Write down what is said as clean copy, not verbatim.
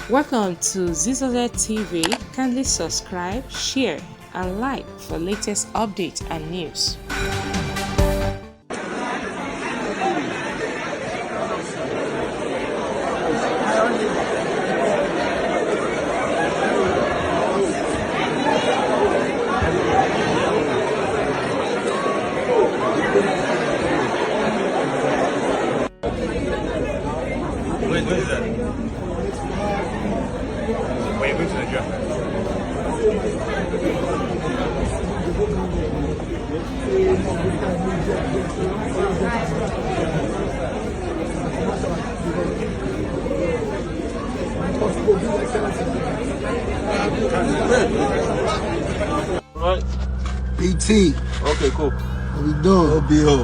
Welcome to Zisodel TV. Kindly subscribe, share, and like for latest updates and news. Where is that? Wait, where's the job? Right. PT. Okay, cool. What we doing? OBO.